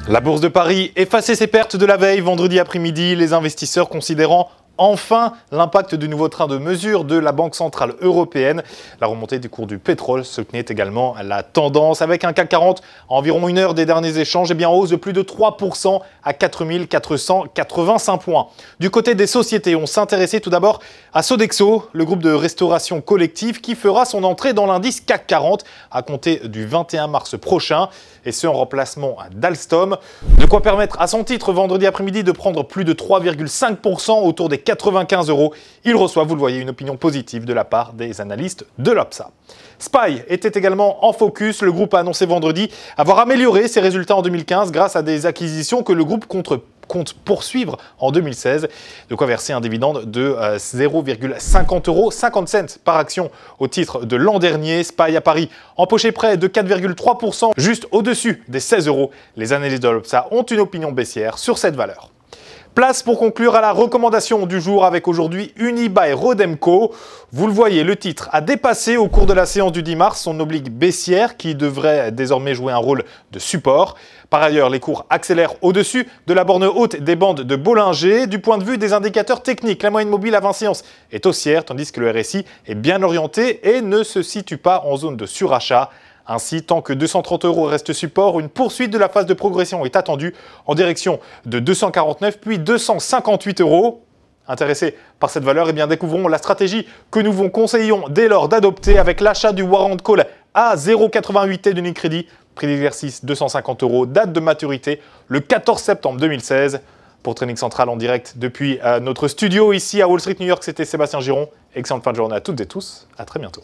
La bourse de Paris effaçait ses pertes de la veille vendredi après-midi, les investisseurs considérant enfin l'impact du nouveau train de mesure de la Banque Centrale Européenne. La remontée des cours du pétrole soutenait également la tendance avec un CAC 40 à environ 1 heure des derniers échanges en hausse de plus de 3% à 4 485 points. Du côté des sociétés, on s'intéressait tout d'abord à Sodexo, le groupe de restauration collective qui fera son entrée dans l'indice CAC 40 à compter du 21 mars prochain et ce en remplacement d'Alstom. De quoi permettre à son titre vendredi après-midi de prendre plus de 3,5% autour des 95 €. Il reçoit, vous le voyez, une opinion positive de la part des analystes de l'Opsa. Spy était également en focus. Le groupe a annoncé vendredi avoir amélioré ses résultats en 2015 grâce à des acquisitions que le groupe compte poursuivre en 2016. De quoi verser un dividende de 0,50 € par action au titre de l'an dernier. Spy à Paris empoché près de 4,3%, juste au-dessus des 16 €. Les analystes de l'Opsa ont une opinion baissière sur cette valeur. Place pour conclure à la recommandation du jour avec aujourd'hui Unibail-Rodamco. Vous le voyez, le titre a dépassé au cours de la séance du 10 mars son oblique baissière qui devrait désormais jouer un rôle de support. Par ailleurs, les cours accélèrent au-dessus de la borne haute des bandes de Bollinger. Du point de vue des indicateurs techniques, la moyenne mobile à 20 séances est haussière tandis que le RSI est bien orienté et ne se situe pas en zone de surachat. Ainsi, tant que 230 € reste support, une poursuite de la phase de progression est attendue en direction de 249 puis 258 €. Intéressés par cette valeur, eh bien découvrons la stratégie que nous vous conseillons dès lors d'adopter avec l'achat du warrant call à 0,88 et d'Unicredit, prix d'exercice 250 €, date de maturité le 14 septembre 2016. Pour Trading Central en direct depuis notre studio ici à Wall Street, New York, c'était Sébastien Giron. Excellente fin de journée à toutes et tous, à très bientôt.